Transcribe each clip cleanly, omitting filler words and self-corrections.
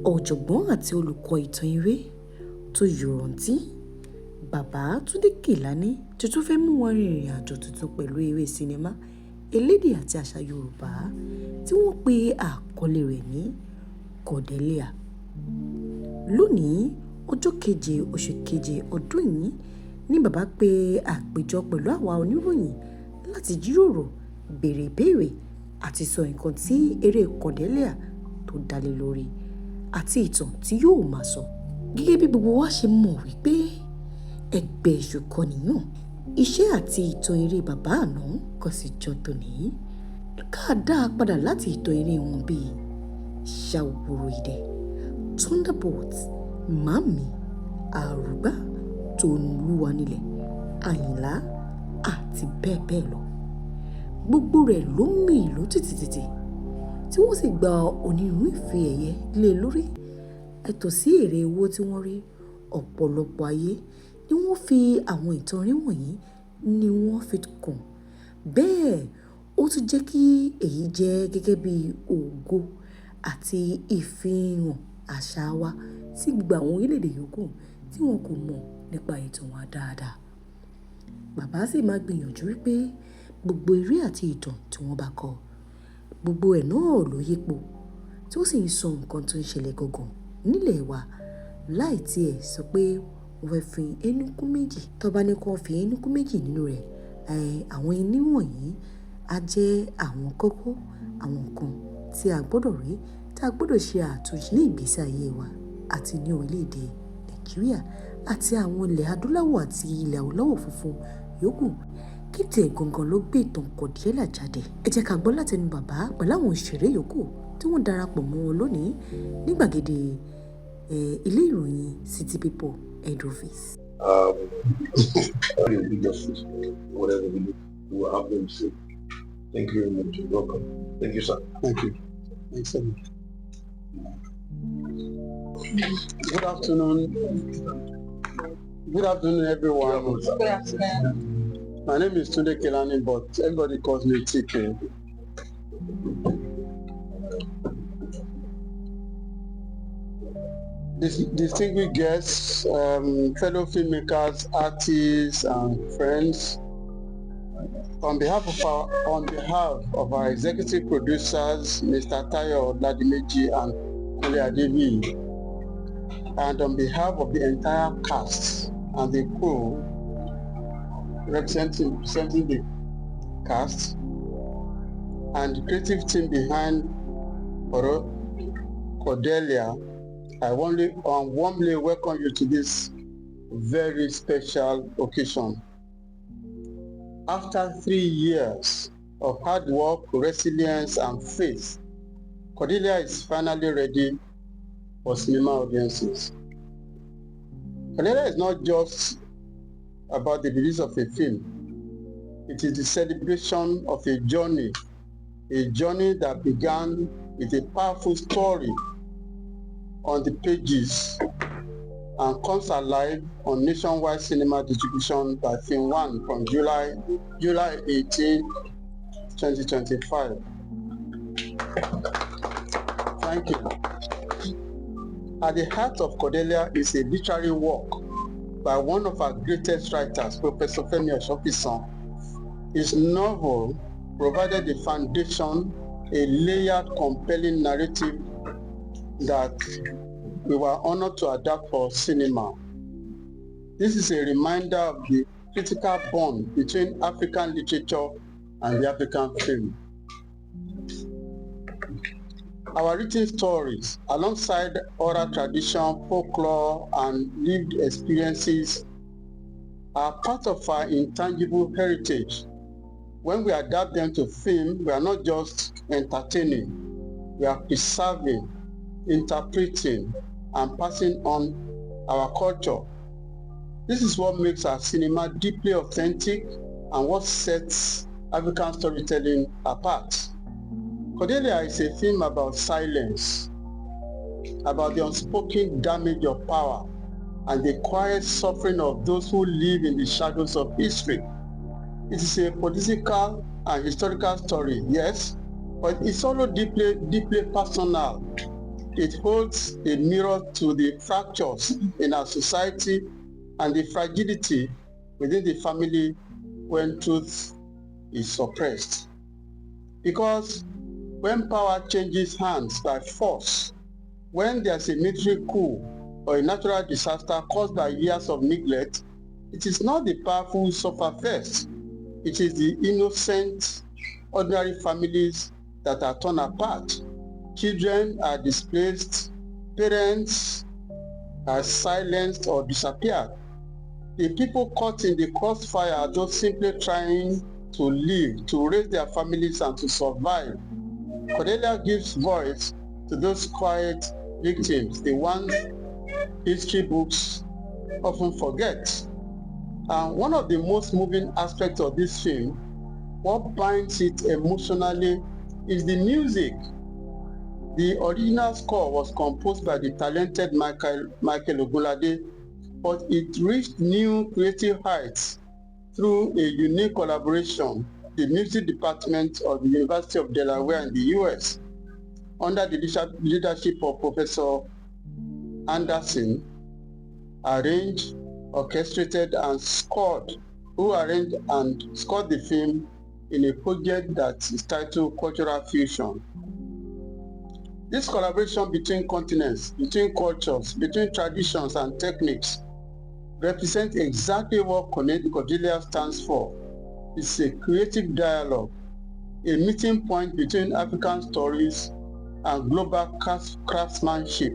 ọ̀jọ̀gbọ́n àti olùkọ́ ìtàn eré tó yọ̀rọ̀ǹtì bàbá Tunde Kelani tuntun fẹ́ mú wọn rin ìrìn àjò tuntun pẹ̀lú eré sinimá elédè àti àṣà Yorùbá tí wọ́n pe àkọlé rẹ̀ ní Cordelia. Lónìí, ọjọ́ 7 oṣù keje ọdún yìí ni bàbá pe àpéjọ pẹ̀lú àwa oníròyìn láti jíròrò, béèrè ìbéèrè àti sọ nǹkan tí eré Cordelia tó dálé lórí àti ìtàn tí yóò máa sọ. Gẹ́gẹ́ bí gbogbo wa ṣe mọ̀ wípé ẹgbẹ́ èṣù kọ́ nìyàn, iṣẹ́ àti ìtàn eré bàbá àná kò sì jọ tòní. Ká dá a padà láti ìtàn eré wọn bíi Ṣàwòrò Idẹ, Thunderbolt, Màmí, Àrùgbá, Tolúwa nílẹ̀, Àyìnlá àti bẹ́ẹ̀ bẹ́ẹ̀ lọ. Gbogbo rẹ̀ ló mì ìlú tìtìtìtì tí wọ́n sì gba onírúurú ìfe ẹ̀yẹ lé lórí. Ẹ̀tọ́ sí èrè owó tí wọ́n rí, ọ̀pọ̀lọpọ̀ ayé ni wọ́n fi àwọn ìtàn orin wọ̀nyí ni wọ́n fi kùn. Bẹ́ẹ̀ ó tún jẹ́ kí èyí jẹ́ gẹ́gẹ́ bí ògo àti ìfihàn àṣà wa sí gbogbo àwọn orílẹ̀-èdè yòókù tí wọn kò mọ̀ nípa ìtàn wa dáadáa. Bàbá sì máa gbìyànjú wípé gbogbo eré àti ìtàn tí wọ́n bá kọ, gbogbo ẹ̀ náà ló yípo tí ó sì ń sọ nǹkan tó ń ṣẹlẹ̀ gangan nílẹ̀ wa láì tiẹ̀ sọ pé wọ́n fẹ́ fi ẹnukú méjì. Tó bá ní kó fi ẹnukú méjì nínú rẹ̀, àwọn ẹní wọ̀nyí á jẹ́ àwọn kókó, àwọn nǹkan tí a gbọ́dọ̀ rí, tí a gbọ́dọ̀ ṣe àtúnṣe ní ìgbésí ayé wa àti ní orílẹ̀-èdè Nàìjíríà àti àwọn ilẹ̀ adúláwọ̀ àti ilẹ̀ aláwọ̀ funfun yòókù. Kí tiẹ̀ gangan ló gbé ìtàn Cordelia jáde? Ẹ jẹ́ ká gbọ́ látẹnu bàbá pẹ̀lú àwọn òṣèré yòókù tí wọ́n darapọ̀ mọ́ wọn lónìí ní gbàgede ilé ìròyìn City People head office. Whatever we will have them say. Thank you very much. You're welcome. Thank you, sir. Thank you. Thanks so much. Good afternoon. Good afternoon, everyone. Good afternoon. My name is Tunde Kelani, but everybody calls me TK. Distinguished guests, fellow filmmakers, artists, and friends, on behalf of our executive producers, Mr. Tayo Ladimeji and Kule Adevi, and on behalf of the entire cast and the crew representing the cast and the creative team behind Cordelia, I warmly welcome you to this very special occasion. After 3 years of hard work, resilience, and faith, Cordelia is finally ready for cinema audiences. Cordelia is not just about the release of a film. It is the celebration of a journey that began with a powerful story on the pages and comes alive on nationwide cinema distribution by Film One from July 18, 2025. Thank you. At the heart of Cordelia is a literary work by one of our greatest writers, Professor Femi Oshofisan. His novel provided the foundation, a layered, compelling narrative that we were honored to adapt for cinema. This is a reminder of the critical bond between African literature and the African film. Our written stories, alongside oral tradition, folklore, and lived experiences, are part of our intangible heritage. When we adapt them to film, we are not just entertaining, we are preserving, interpreting, and passing on our culture. This is what makes our cinema deeply authentic and what sets African storytelling apart. Cordelia is a film about silence, about the unspoken damage of power and the quiet suffering of those who live in the shadows of history. It is a political and historical story, yes, but it's also deeply personal. It holds a mirror to the fractures in our society and the fragility within the family when truth is suppressed. Because when power changes hands by force, when there's a military coup or a natural disaster caused by years of neglect, it is not the powerful who suffer first. It is the innocent, ordinary families that are torn apart. Children are displaced, parents are silenced or disappeared. The people caught in the crossfire are those simply trying to live, to raise their families and to survive. Cordelia gives voice to those quiet victims, the ones history books often forget. One of the most moving aspects of this film, what binds it emotionally, is the music. The original score was composed by the talented Michael Ogunlade, but it reached new creative heights through a unique collaboration, the music department of the University of Delaware in the US, under the leadership of Professor Anderson, arranged, orchestrated, and scored, who arranged and scored the film in a project that is titled Cultural Fusion. This collaboration between continents, between cultures, between traditions and techniques represents exactly what Cordelia stands for. It's a creative dialogue, a meeting point between African stories and global craftsmanship.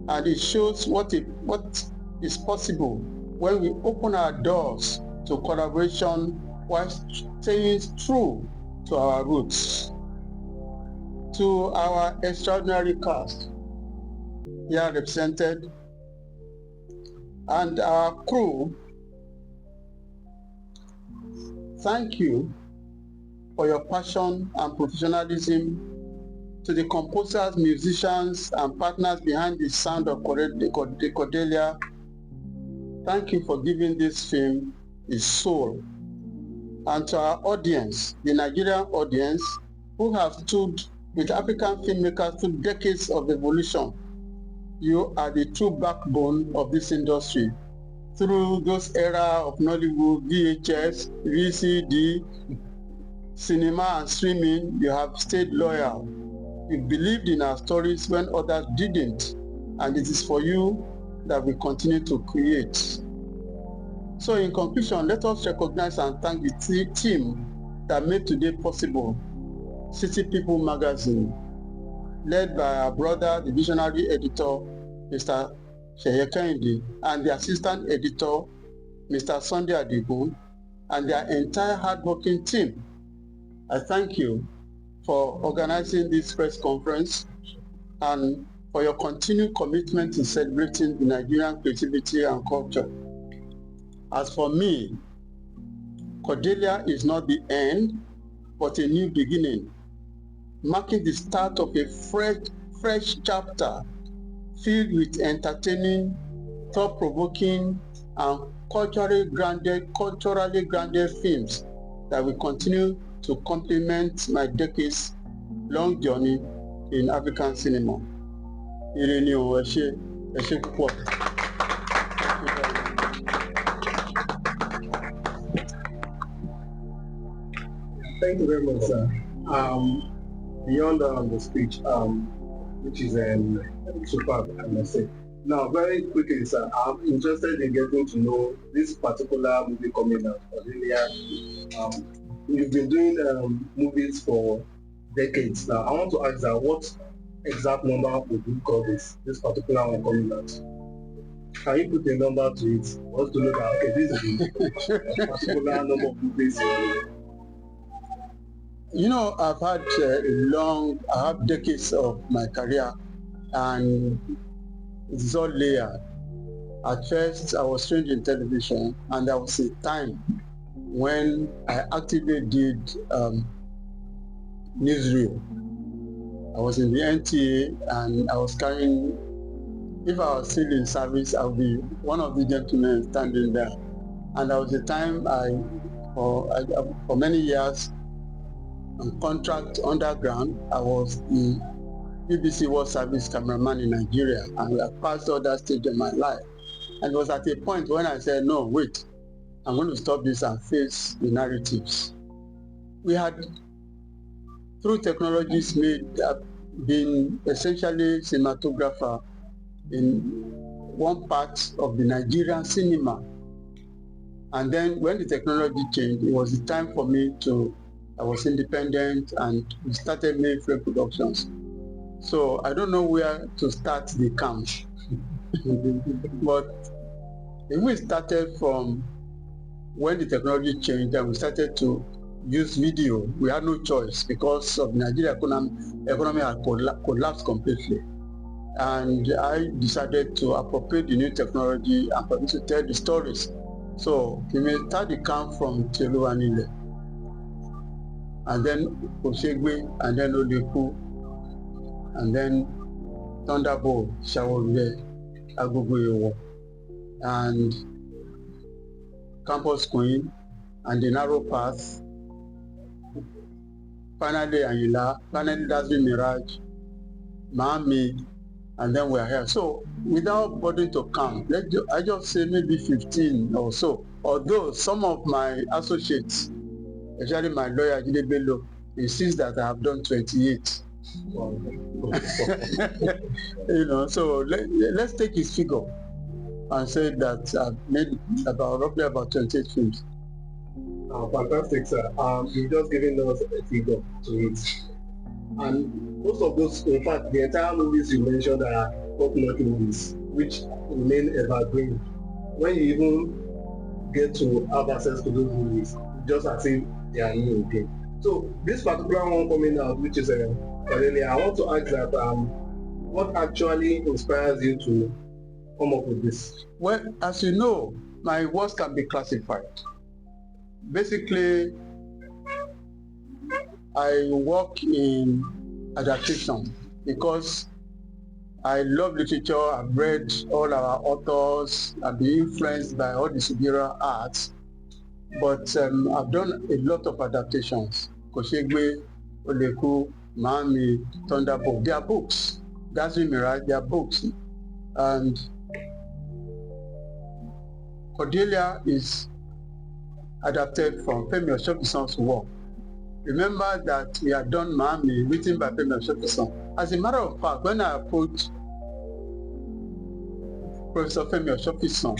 And it shows what is possible when we open our doors to collaboration while staying true to our roots. To our extraordinary cast here represented and our crew, thank you for your passion and professionalism. To the composers, musicians, and partners behind the sound of Cordelia, thank you for giving this film its soul. And to our audience, the Nigerian audience, who have stood with African filmmakers through decades of evolution, you are the true backbone of this industry. Through those era of Nollywood, VHS, VCD, cinema and streaming, you have stayed loyal. You believed in our stories when others didn't, and it is for you that we continue to create. So in conclusion, let us recognize and thank the team that made today possible. City People magazine, led by our brother, the visionary editor, Mr. Jegede, and the assistant editor, Mr. Sunday Adigun, and their entire hardworking team. I thank you for organizing this press conference and for your continued commitment to celebrating the Nigerian creativity and culture. As for me, Cordelia is not the end, but a new beginning, marking the start of a fresh chapter filled with entertaining, thought-provoking, and culturally grounded films that will continue to complement my decades-long journey in African cinema. Ire ni o, ẹ ṣé púpọ̀. Thank you very much, sir. Beyond the speech, which is superb, I must say. Now, very quickly, sir, I'm interested in getting to know this particular movie coming out, Cordelia. You've been doing movies for decades now. I want to ask that what exact number would you call this particular one coming out? Can you put a number to it? What's to know that, okay, this is a particular number of movies? You know, I've had I have decades of my career, and it's all layered. At first, I was trained in television, and there was a time when I actively did newsreel. I was in the NTA, and I was carrying, if I was still in service, I would be one of the gentlemen standing there. And there was a time for many years, on contract underground, I was the BBC World Service cameraman in Nigeria, and I passed all that stage in my life. And it was at a point when I said, no, wait, I'm going to stop this and face the narratives. We had, through technologies, been essentially cinematographer in one part of the Nigerian cinema. And then when the technology changed, it was the time for me I was independent and we started making film productions. So I don't know where to start the camp. But if we started from when the technology changed and we started to use video, we had no choice because of Nigerian economy had collapsed completely. And I decided to appropriate the new technology and for me to tell the stories. So we may start the camp from Teluanile, and then Oshegbe, and then Odeku, and then Thunderbolt, Shawole, Agogoyewo, and Campus Queen, and the Narrow Path, finally Ayila, finally Dazzling Mirage, Mami, and then we're here. So without bothering to count, I just say maybe 15 or so. Although some of my associates, especially my lawyer Jegede, insists that I have done 28. So let's take his figure and say that I've made roughly about 28 films. Fantastic, sir. You've just given us a figure to it. And most of those, in fact, the entire movies you mentioned are top-notch movies, which remain evergreen. When you even get to have access to those movies, just as if they are new again. So this particular one coming out, which is Cordelia, I want to ask that what actually inspires you to come up with this? Well, as you know, my works can be classified. Basically, I work in adaptation because I love literature. I've read all our authors. I've been influenced by all the superior arts. But I've done a lot of adaptations. Koshegbe, Oleku, Mami, Thunderbolt. They are books. Dazzling Mirage, they are books. And Cordelia is adapted from Femi Osofison's work. Remember that we had done Mami, written by Femi Osofison. As a matter of fact, when I approached Professor Femi Osofison,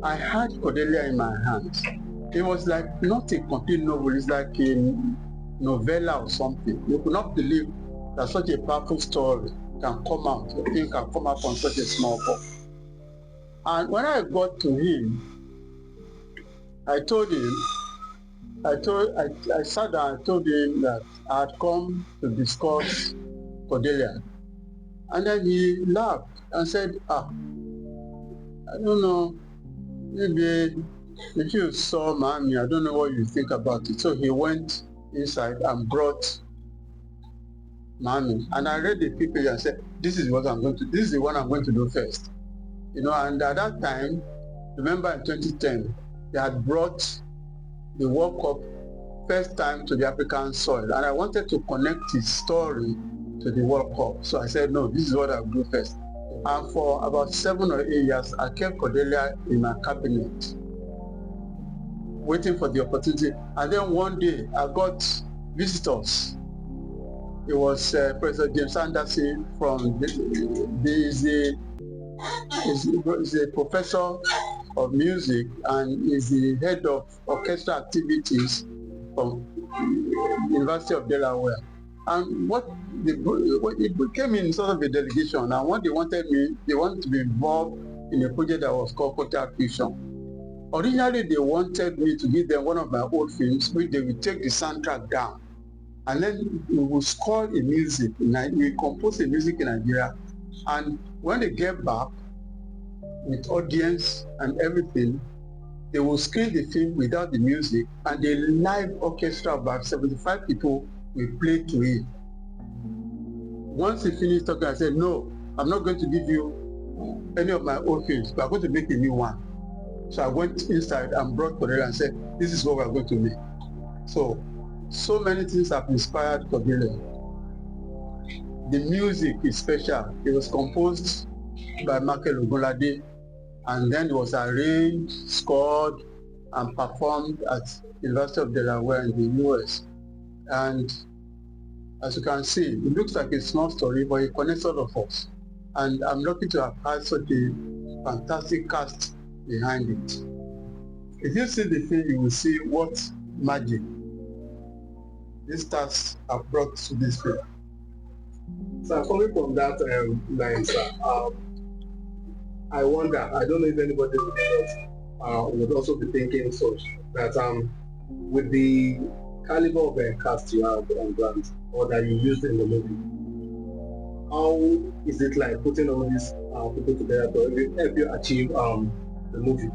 I had Cordelia in my hands. It was like not a complete novel, it's like a novella or something. You could not believe that such a powerful story can come out, a thing can come out from such a small book. And when I got to him, I told him, I sat down and told him that I had come to discuss Cordelia. And then he laughed and said, I don't know, maybe if you saw Mami, I don't know what you think about it. So he went inside and brought Mami. And I read the people and said, this is the one I'm going to do first. And at that time, remember in 2010, they had brought the World Cup first time to the African soil, and I wanted to connect his story to the World Cup. So I said, no, this is what I'll do first. And for about 7 or 8 years, I kept Cordelia in my cabinet, waiting for the opportunity. And then one day, I got visitors. It was Professor James Anderson from he's a professor of music and is the head of orchestral activities from University of Delaware. And it became in sort of a delegation, and what they wanted to be involved in a project that was called Cultural Fusion. Originally, they wanted me to give them one of my old films, which they would take the soundtrack down, and then we would score a music. We compose a music in Nigeria, and when they get back with audience and everything, they will screen the film without the music, and the live orchestra of about 75 people will play to it. Once he finished talking, I said, no, I'm not going to give you any of my old films, but I'm going to make a new one. So I went inside and brought Cordelia and said, this is what we're going to make. So many things have inspired Cordelia. The music is special. It was composed by Michael Ogunlade, and then it was arranged, scored, and performed at University of Delaware in the US. And as you can see, it looks like a small story, but it connects all of us. And I'm lucky to have had such a fantastic cast behind it. If you see the film, you will see what magic these stars have brought to this film. So coming from that line, sir, I wonder, I don't know if anybody would also be thinking such, that with the caliber of cast you have on ground, or that you used in the movie, how is it like putting all these people together to help you achieve the movie?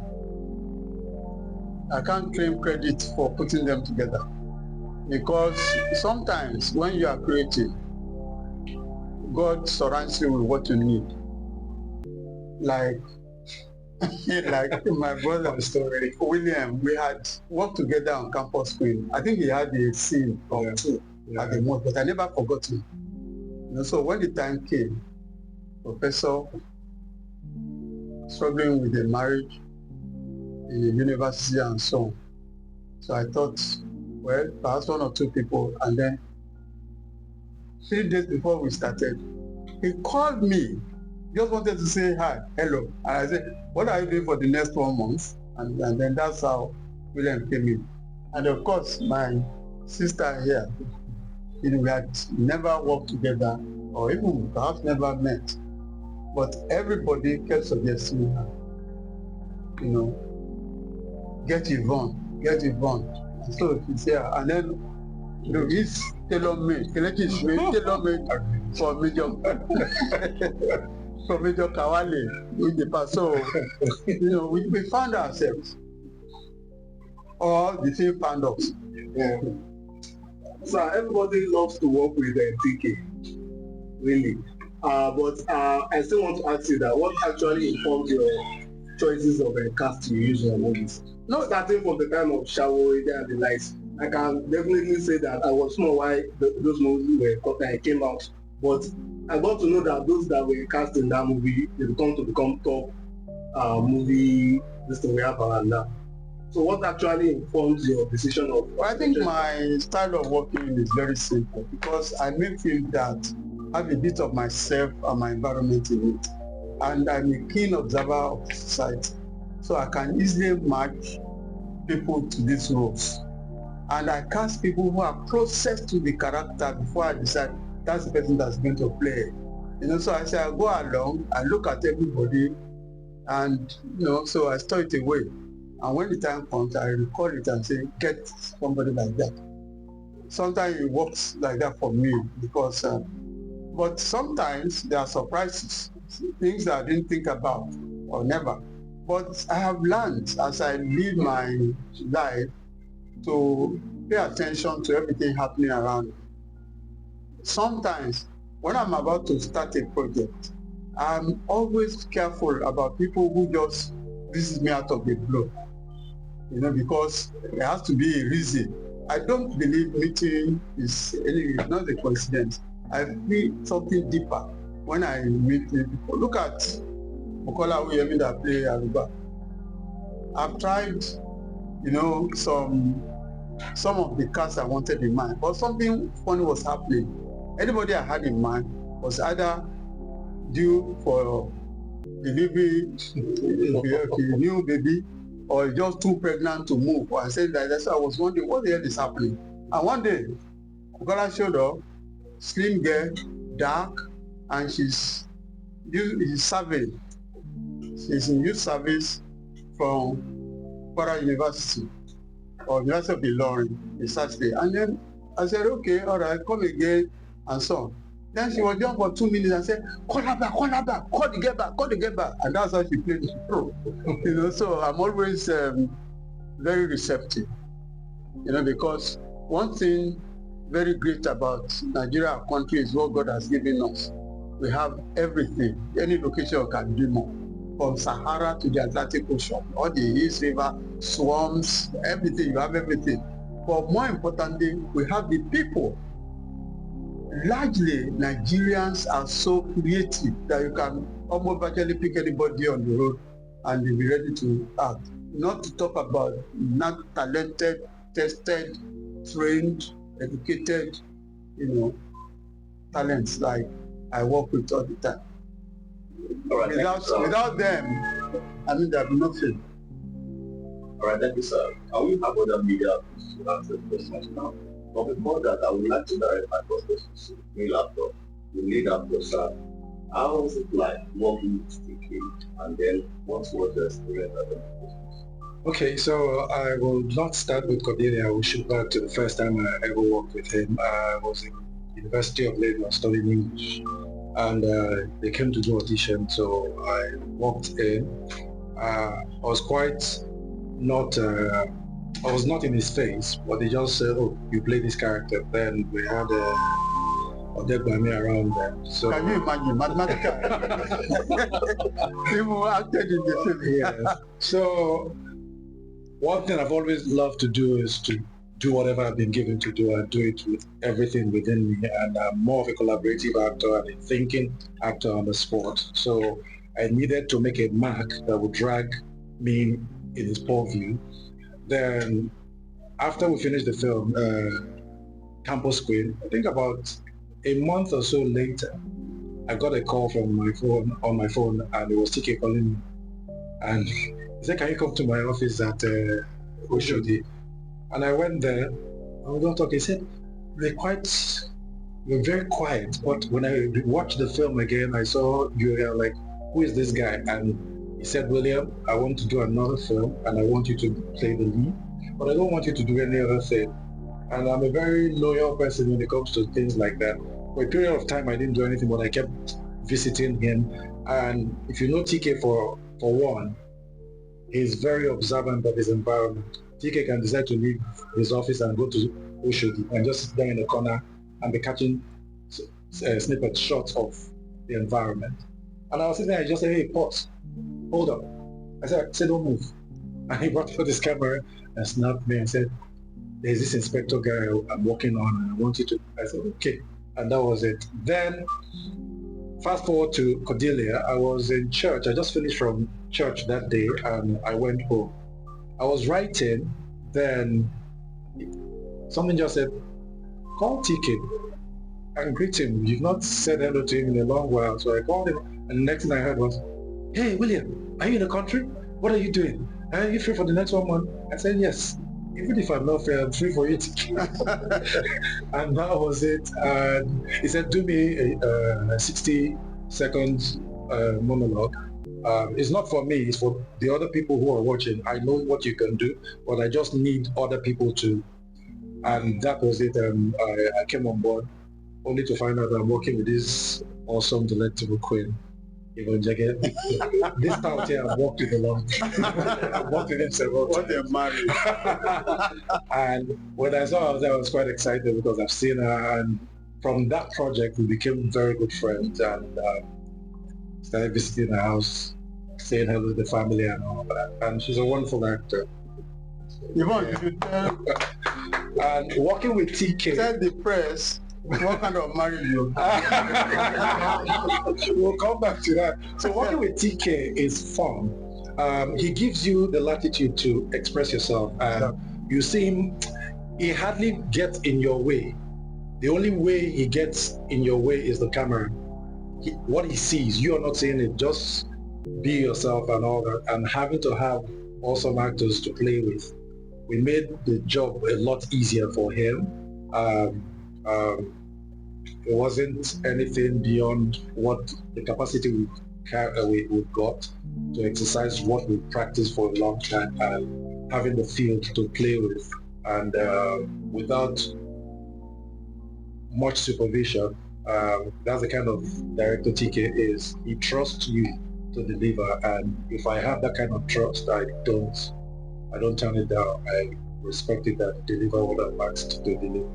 I can't claim credit for putting them together, because sometimes when you are creative, God surrounds you with what you need. Like my brother story, William, we had worked together on Campus Queen. I think he had a scene or two at the most, but I never forgot him. So when the time came, Professor struggling with a marriage in the university and so on. So I thought, well, perhaps one or two people, and then 3 days before we started, he called me, just wanted to say hi, hello. And I said, what are you doing for the next 1 month? And then that's how William came in. And of course, my sister here, we had never worked together, or even perhaps never met. But everybody kept suggesting her, get Yvonne, get Yvonne. And so she's here. And then, he's tailor-made. Kelechi is tailor-made for Major for Major Kawale in the past. So, we found ourselves. Or the film found us. Yeah. So everybody loves to work with TK, really. But I still want to ask you that what actually informs your choices of cast you use in your movies? Not starting from the time of Shawo and the likes. I can definitely say that I was not why those movies were came out. But I got to know that those that were cast in that movie, they become top movie this thing we have around now. So what actually informs your decision of? Well, I think my style of working is very simple, because I make films that have a bit of myself and my environment in it. And I'm a keen observer of society. So I can easily match people to these roles. And I cast people who are closest to the character before I decide that's the person that's going to play. So I say I go along, I look at everybody, and so I store it away. And when the time comes, I record it and say, get somebody like that. Sometimes it works like that for me, because, but sometimes there are surprises, things that I didn't think about or never. But I have learned as I live my life to pay attention to everything happening around me. Sometimes when I'm about to start a project, I'm always careful about people who just visit me out of the blue. Because there has to be a reason. I don't believe meeting is not a coincidence. I feel something deeper when I meet people. Look at Bukola Uyemi that play Aruba. I've tried, some of the cast I wanted in mind, but something funny was happening. Anybody I had in mind was either due for delivery, a new baby, or just too pregnant to move. I said that. So I was wondering what the hell is happening. And one day, Bukola showed up, slim girl, dark, and she's serving. She's in youth service from Kwara University or University of Ilorin in Saturday. And then I said, okay, all right, come again, and so on. Then she was there for 2 minutes and said, call her back, call the girl back. And that's how she played the role. So I'm always very receptive, because one thing very great about Nigeria, our country, is what God has given us. We have everything. Any location can do more. From Sahara to the Atlantic Ocean, all the East River, swamps, everything, you have everything. But more importantly, we have the people. largely Nigerians are so creative that you can almost virtually pick anybody on the road and they'll be ready to act. Not to talk about not talented, tested, trained, educated, talents like I work with all the time. All right, Without them, I mean, there'll be no film. All right, thank you, sir. I will have other media to answer questions now. But before that, I would like to direct my first question to the laptop. The lead actor, sir. How was it like working with Sticky? And then what was the experience at the business? Okay, so I will not start with Cordelia. I will shoot back to the first time I ever worked with him. I was in University of Lagos studying English, and they came to do audition, so I walked in. I was not in his face, but they just said, "Oh, you play this character." Then we had Odegbami around them. So can you imagine mathematical? People acted in the film. Yeah. So one thing I've always loved to do is to do whatever I've been given to do and do it with everything within me. And I'm more of a collaborative actor and a thinking actor on the spot. So I needed to make a mark that would drag me in his purview. Then after we finished the film, Campus Queen, I think about a month or so later, I got a call from on my phone, and it was TK calling me. And he said, "Can you come to my office at Oshodi?" And I went there, and we don't talk. He said, "You're very quiet." But when I watched the film again, I saw you were like, "Who is this guy?" And he said, "William, I want to do another film, and I want you to play the lead, but I don't want you to do any other thing." And I'm a very loyal person when it comes to things like that. For a period of time, I didn't do anything, but I kept visiting him. And if you know TK for one, he's very observant of his environment. TK can decide to leave his office and go to Oshodi and just sit there in the corner and be catching snippet shots of the environment. And I was sitting there, I just said, "Hey, pause, hold up." I said, "Don't move." And he brought out his camera and snapped me and said, "There's this inspector guy I'm working on, and I want you to." I said, "Okay." And that was it. Then, fast forward to Cordelia, I was in church. I just finished from church that day, and I went home. I was writing, then something just said, "Call TK and greet him. You've not said hello to him in a long while." So I called him, and the next thing I heard was, "Hey, William, are you in the country? What are you doing? Are you free for the next 1 month?" I said, "Yes. Even if I'm not free, I'm free for it." And that was it. And he said, "Do me a 60-second monologue. It's not for me, it's for the other people who are watching. I know what you can do, but I just need other people to." And that was it. I came on board, only to find out that I'm working with this awesome, delectable queen, Yvonne Jegede. This time here, I've worked with a lot. I've worked with him several times. What they're married. And when I saw her there, I was quite excited because I've seen her. And from that project, we became very good friends and started visiting her house, saying hello to the family and all that. And she's a wonderful actor. Yvonne, Yeah. you should tell And working with TK. the press what kind of marriage you We'll come back to that. So working with TK is fun. He gives you the latitude to express yourself, and you see him, he hardly gets in your way. The only way he gets in your way is the camera. What he sees, you are not seeing it. Just be yourself and all that, and having to have awesome actors to play with. We made the job a lot easier for him. It wasn't anything beyond what the capacity we've got to exercise what we practiced for a long time, and having the field to play with, and without much supervision. That's the kind of director TK is. He trusts you to deliver, and if I have that kind of trust, I don't turn it down. I respect it and deliver what I'm asked to deliver.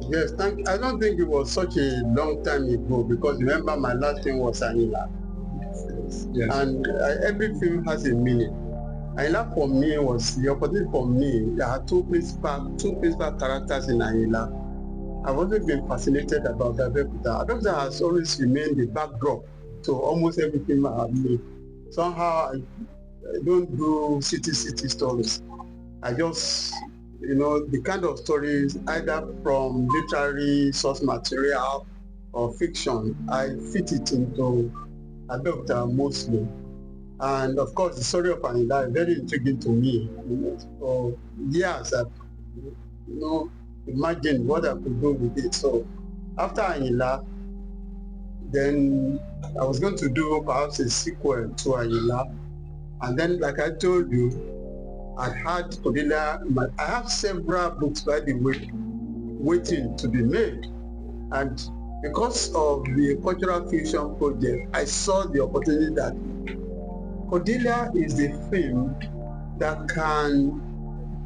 Yes, I don't think it was such a long time ago, because remember my last film was Anila. Yes. And every film has a meaning. Ayinla for me was the opportunity for me. There are two principal characters in Ayinla. I've always been fascinated about Abeokuta. Abeokuta has always remained the backdrop to almost everything I have made. Somehow I don't do city stories. I just, the kind of stories either from literary source material or fiction, I fit it into Abeokuta mostly. And of course, the story of Ayinla is very intriguing to me. For years, I've, imagined what I could do with it. So after Ayinla, then I was going to do perhaps a sequel to Ayinla. And then, like I told you, I had Cordelia. I have several books, by the way, waiting to be made. And because of the cultural fusion project, I saw the opportunity that Cordelia is the film that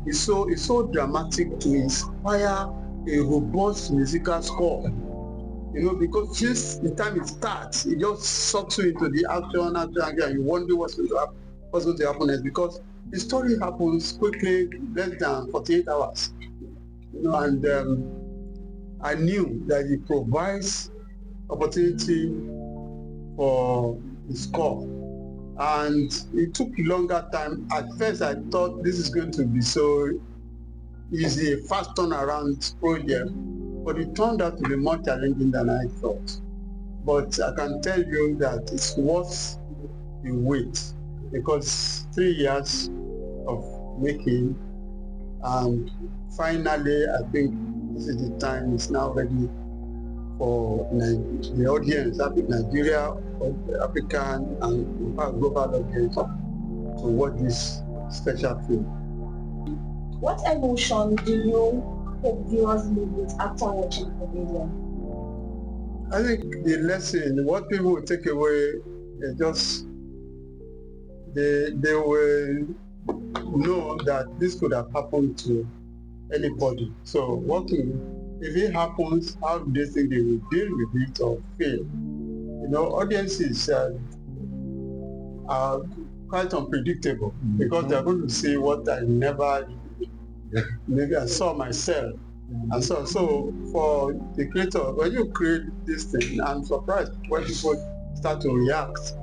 is so dramatic to inspire a robust musical score. Because since the time it starts, it just sucks you into the action, and you wonder what's going to happen next. Because the story happens quickly, less than 48 hours. And I knew that it provides opportunity for the score. And it took a longer time. At first, I thought this is going to be so easy, a fast turnaround project, but it turned out to be more challenging than I thought. But I can tell you that it's worth the wait, because 3 years of making, and finally, I think this is the time it's now ready for the audience, Nigeria, African, and in fact global audience to watch this special film. What emotion do you hope viewers leave with after watching the video? I think the lesson, what people will take away, they will know that this could have happened to anybody. So if it happens, how do they think they will deal with it or fail? Audiences are quite unpredictable, because they're going to see what I never, maybe I saw myself. And so for the creator, when you create this thing, I'm surprised when people start to react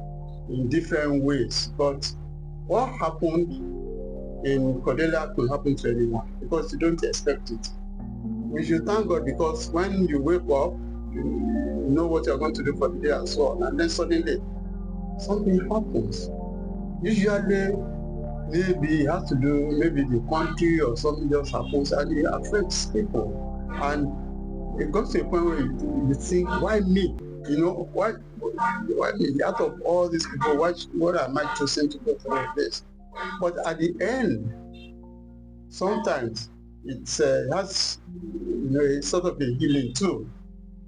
in different ways. But what happened in Cordelia could happen to anyone, because you don't expect it. We should thank God, because when you wake up, you know what you're going to do for the day and so on, and then suddenly something happens. Usually, maybe it has to do, maybe the country or something just happens and it affects people. And it goes to a point where you think, why me? Why me? Out of all these people, what am I choosing to go through this? But at the end, sometimes it has a sort of a healing too,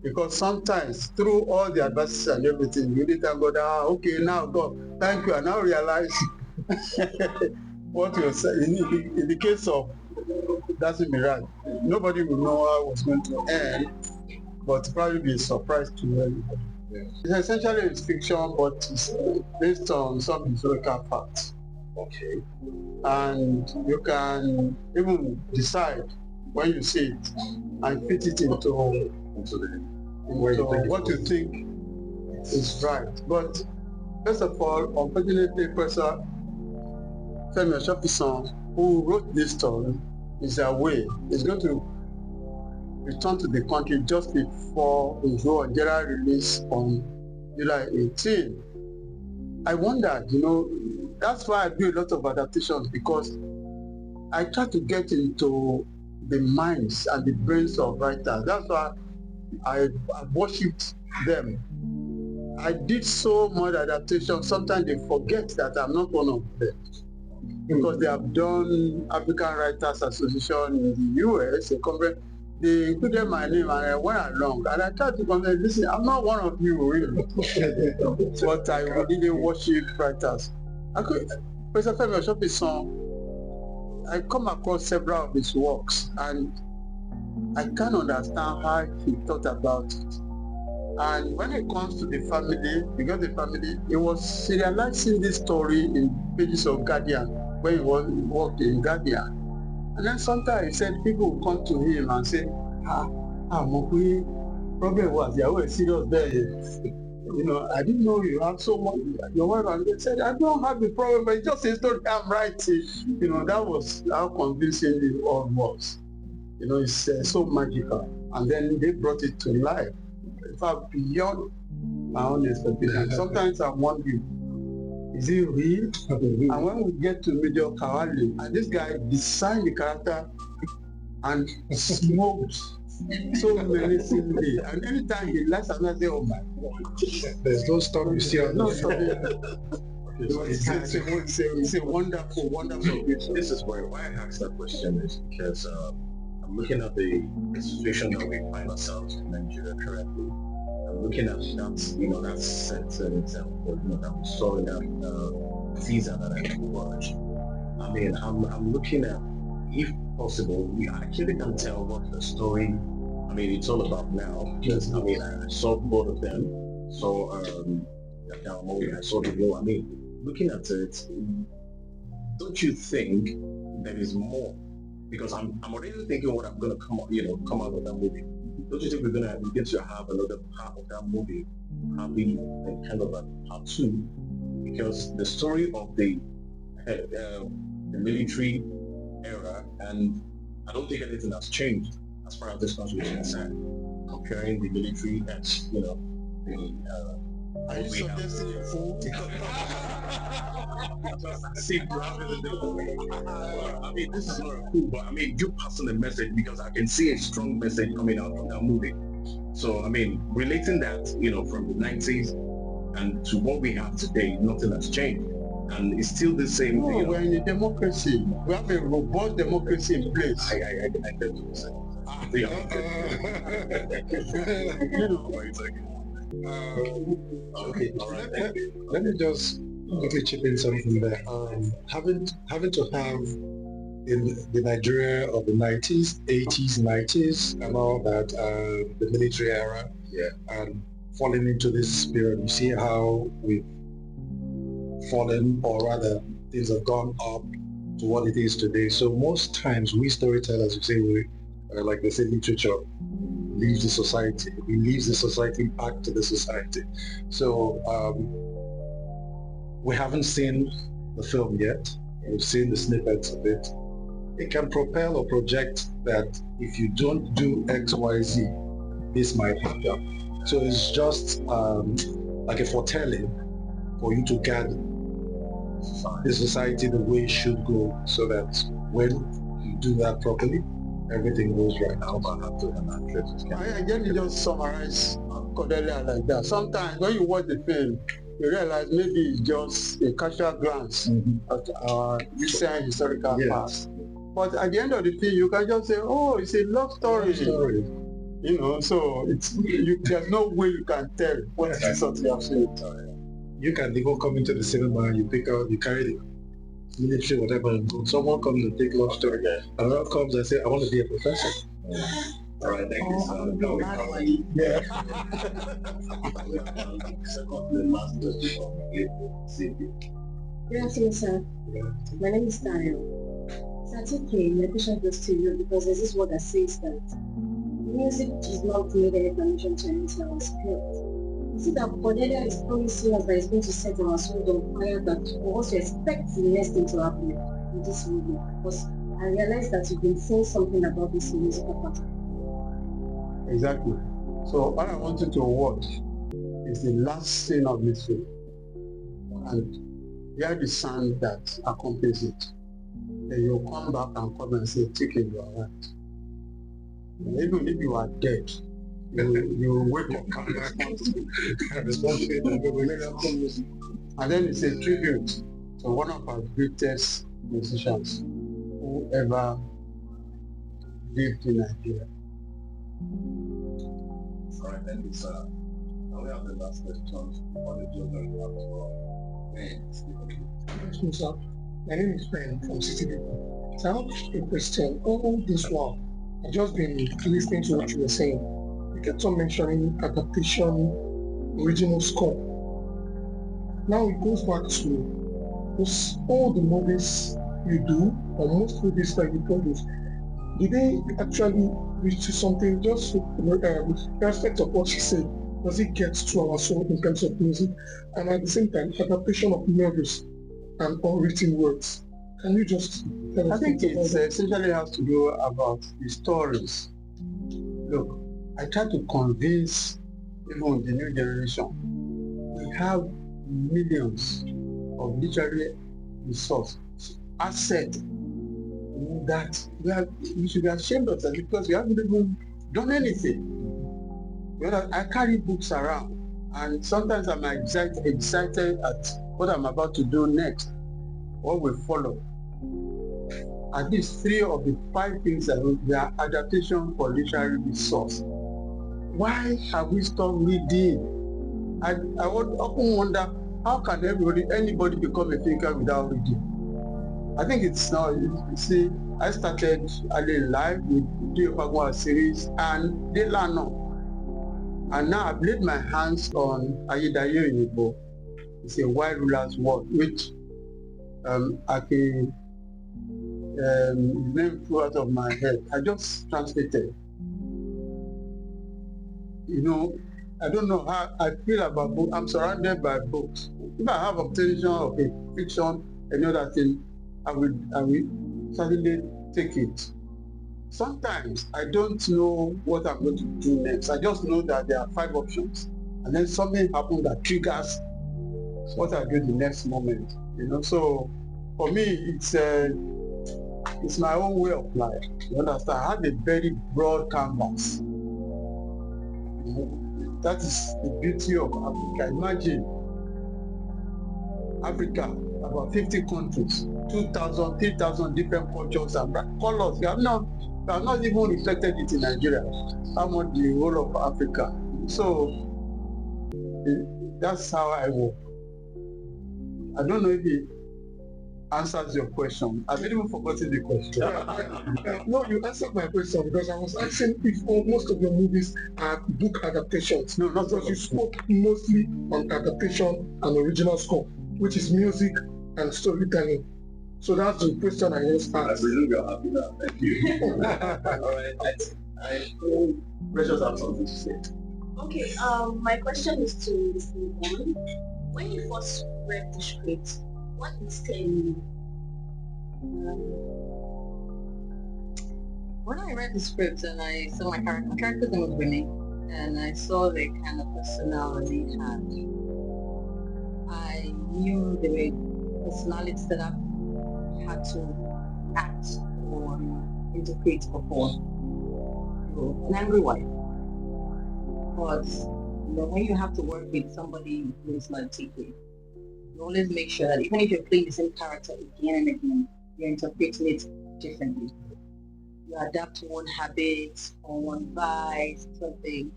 because sometimes through all the adversities and everything, you need to go down. Okay, now God, thank you. I now realize what you're saying. In the case of Dancing Mirage, nobody will know how it was going to end, but probably be a surprise to everybody. It's essentially it's fiction, but it's based on some historical facts. Okay. And you can even decide when you see it and fit it into what you think is right. But first of all, unfortunately, Professor Femi Oshofisan, who wrote this story, is away. He's going to return to the country just before we go on general release on July 18. I wondered, that's why I do a lot of adaptations, because I try to get into the minds and the brains of writers. That's why I worshipped them. I did so much adaptation, sometimes they forget that I'm not one of them, because they have done African Writers Association in the US, they included my name and I went along, and I tried to convince, listen, I'm not one of you really, but I really worship writers. Professor Femi Oshofisan, I come across several of his works, and I can't understand how he thought about it. And when it comes to the family, because the family, he was serializing this story in pages of Guardian when he worked in Guardian. And then sometimes he said people will come to him and say, Mokwe, problem was there were serious there. You know, I didn't know you have so much. Your wife, and they said, I don't have a problem, but it's just a story I'm writing. You know, that was how convincing it all was. You know, it's so magical. And then they brought it to life. In fact, beyond my own expectation. Sometimes I'm wondering, is it real? And when we get to Major Kawali, and this guy designed the character and smoked so menacingly. And anytime he laughs, I say, oh my God. There's no stop you see on No the stop. It's a wonderful, wonderful picture. This is why I asked that question is because I'm looking at the situation that we find ourselves in Nigeria currently. I'm looking at that, you know, that set and example, you know, that we saw in that teaser that I watched. I mean, I'm looking at, if possible, we actually can tell what the story, I mean, it's all about now. Because, I mean, I saw both of them. So, I saw the role. I mean, looking at it, don't you think there is more? Because I'm already thinking what I'm going to come out of that movie. Don't you think we're going to have another part of that movie, having a kind of a part two? Because the story of the military era, and I don't think anything has changed as far as this country is concerned. Comparing the military as, you know, the Are you suggesting a fool? I mean, this is not a cool, but I mean, you passing the message because I can see a strong message coming out from that movie. So, I mean, relating that, you know, from the 90s and to what we have today, nothing has changed. And it's still the same thing. We're in a democracy. We have a robust democracy in place. I get what you're saying. Okay, all right. Let me just quickly chip in something there. Having to have in the Nigeria of the 90s, 80s, 90s, and all that, the military era, and falling into this period, you see how we've fallen, or rather, things have gone up to what it is today. So most times, we storytellers, you say, we like they say, literature leaves the society. It leaves the society back to the society. So we haven't seen the film yet. We've seen the snippets of it. It can propel or project that if you don't do X, Y, Z, this might happen. So it's just like a foretelling for you to guide the society the way it should go, so that when you do that properly, everything goes right. Let me just summarize Cordelia like that. Sometimes when you watch the film, you realize maybe it's just a casual glance at our recent historical past. But at the end of the film, you can just say, oh, it's a love story. You know, so there's no way you can tell what it is that you have seen. You can even come into the cinema and you carry the military, whatever, and go. Someone comes and take love story. Another comes and say, I want to be a professor. All right, thank you, sir. Good afternoon, sir. My name is Dario. That's okay. My question goes to you because there's this word that says that music does not made any permission to enter our spirit. You see that Cordelia is promising us that it's going to set our soul on fire, that we also expect the next thing to happen in this movie. Because I realized that you've been saying something about this musical part. Exactly. So what I want you to watch is the last scene of this film, and hear the sound that accompanies it. Then you'll come back and come and say, Chicken, you are right. And even if you are dead, you will wake up and respond to it. And then it's a tribute to one of our greatest musicians who ever lived in Nigeria. All right, thank you, sir. Now we have the last question before the children have to go. Thank you, sir. My name is Ben from City People. So I have a question. All this while, I've just been listening to what you were saying. You kept on mentioning adaptation, original score. Now it goes back to all the movies you do, or most movies that you produce, do they actually reach to something just with respect of what she said? Does it get to our soul in terms of music? And at the same time, adaptation of novels and unwritten words. Can you just tell I us? think it essentially has to do about the stories. Look, I try to convince even the new generation. We have millions of literary resource, asset, that we should be ashamed of that because we haven't even done anything. I carry books around, and sometimes I'm excited at what I'm about to do next, what will follow. At least 3 of the 5 things that we are adaptation for literary resource. Why have we stopped reading? I would often wonder, how can anybody become a thinker without reading? I think it's now, you see, I started early in life with the Opagwa series and they learn on. And now I've laid my hands on Ayedaye Oyinbo. It's a Wild Ruler's World, which name flew out of my head. I just translated. You know, I don't know how I feel about books. I'm surrounded by books. If I have obtention of a fiction, any other thing, I will certainly take it. Sometimes I don't know what I'm going to do next. I just know that there are 5 options, and then something happens that triggers what I do the next moment. You know, so for me, it's my own way of life. You understand? I have a very broad canvas. You know, that is the beauty of Africa. Imagine Africa, about 50 countries, 2,000, 3,000 different cultures and colors. We have not even reflected it in Nigeria. How much the whole of Africa. So that's how I work. I don't know if it answers your question. I've even forgotten the question. No, you answered my question because I was asking if most of your movies are book adaptations. No, not because you spoke mostly on adaptation and original score, which is music and storytelling. So that's the question I just I asked. presume you're happy now. Thank you. All right. I Precious have something to say. Okay, my question is to Mr. Yvonne. When you first read the script, what inspired you? When I read the script and I saw my character's name was Renee, and I saw the kind of personality he had, I knew there were personalities that I've had to act or interpret before. So, an angry wife. But when you have to work with somebody who is like TK, you always make sure that even if you're playing the same character again and again, you're interpreting it differently. You adapt to one habit or one vice, something,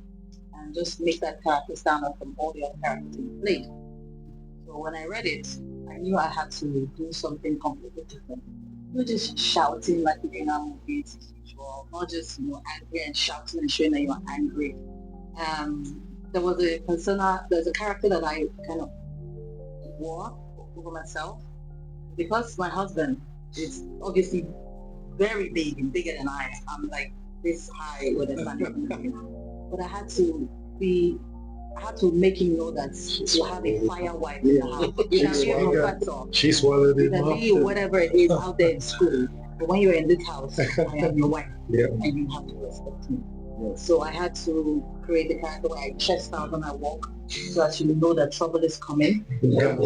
and just make that character stand out from all the other characters you played. So when I read it, I knew I had to do something completely different. Not just shouting like in our movies as usual, not just angry and shouting and showing that you are angry. There's a character that I kind of wore over myself because my husband is obviously very big and bigger than I am. I'm like this high with a standing. But I had to make him know that you have a fire wife in the house. She swallowed it up. Whatever it is out there in school. But when you're in this house, I am your wife. Yeah. And you have to respect me. So I had to create the character where I chest out when I walk so that you know that trouble is coming. Yeah.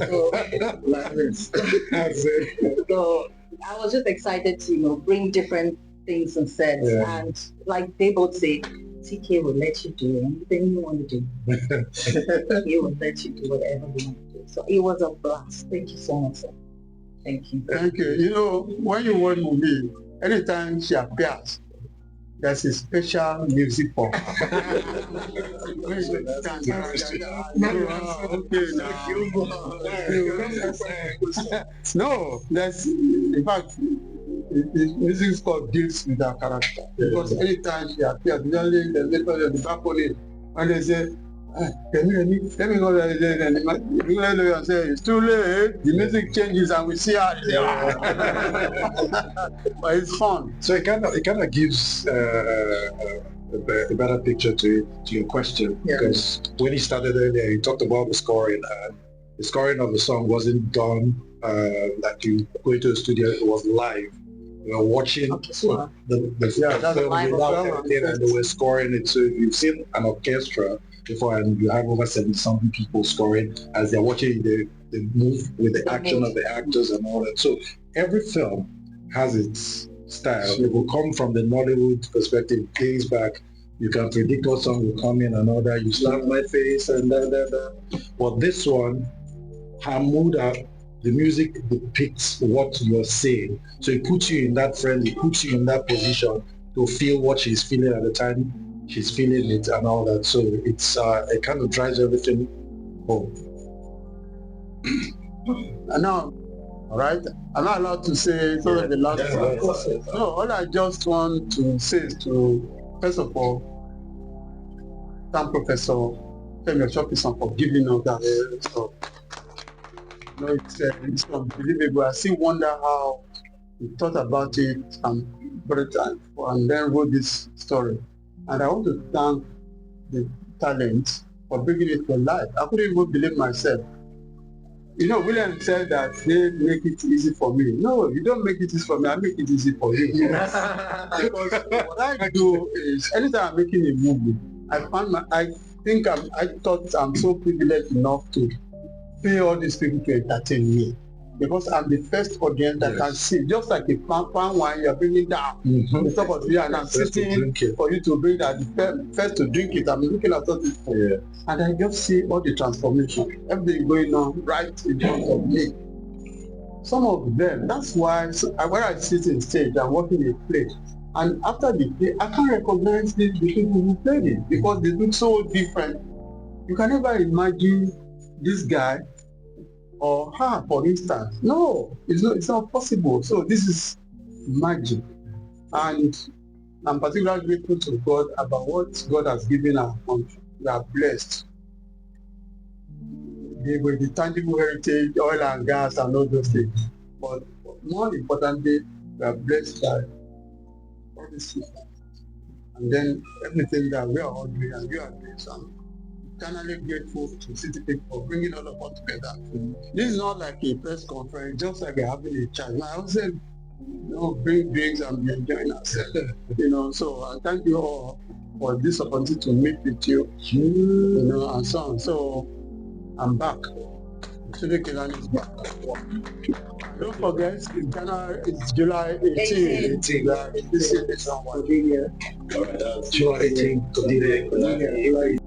So I was just excited to bring different things and sets. Yeah. And like they both say, TK will let you do anything you want to do. He will let you do whatever you want to do. So it was a blast. Thank you so much, sir. Thank you. Thank you. When you watch movie, anytime she appears, there's a special music for her. No, in fact, the music score deals with her character. Because anytime she appears, usually the balcony, when they say, Let me go there. And say, it's too late. The music changes and we see how it is. But it's fun. So it kind of gives a better picture to your question, because when he started earlier, he talked about the scoring. The scoring of the song wasn't done like you go into the studio. It was live. We were watching the film without everything, and they were scoring it. So you've seen an orchestra before, and you have over 70-something people scoring as they're watching the move with the action of the actors and all that. So every film has its style. It will come from the Nollywood perspective, days back. You can predict what song will come in and all that. You slap my face and da. But this one, her mood, the music depicts what you're saying. So it puts you in that frame, it puts you in that position to feel what she's feeling at the time she's feeling it and all that. So it's it kind of drives everything home. And now, all right, I'm not allowed to say sort of the last one. No, all I just want to say is to, first of all, thank Professor Femi Oshopison for giving us that stuff. You know, it's unbelievable. I still wonder how he thought about it and then wrote this story. And I want to thank the talent for bringing it to life. I couldn't even believe myself. You know, William said that they make it easy for me. No, you don't make it easy for me. I make it easy for you. Because what I do is, anytime I'm making a movie, I thought I'm so privileged enough to pay all these people to entertain me. Because I'm the first audience that can see, just like a palm wine you're bringing down the top of the and I'm sitting for you to bring that first to drink it. I'm looking at all this, and I just see all the transformation, everything going on right in front of me. Some of them, that's why when I sit in stage, I'm working a play, and after the play, I can't recognize the people who played it because they look so different. You can never imagine this guy or her, for instance. No, it's not possible. So this is magic. And I'm particularly grateful to God about what God has given our country. We are blessed with the tangible heritage, oil and gas and all those things. But more importantly, we are blessed by all these things. And then everything that we are all doing and you are doing. So I'm eternally grateful to City People for bringing all of us together. This is not like a press conference, just like we're having a chat. Now, I would say, bring drinks and be enjoying ourselves. So I thank you all for this opportunity to meet with you, and so on. So I'm back. Tunde Kelani is back. Don't forget, it's July 18th. This is Cordelia. July 18th, Cordelia.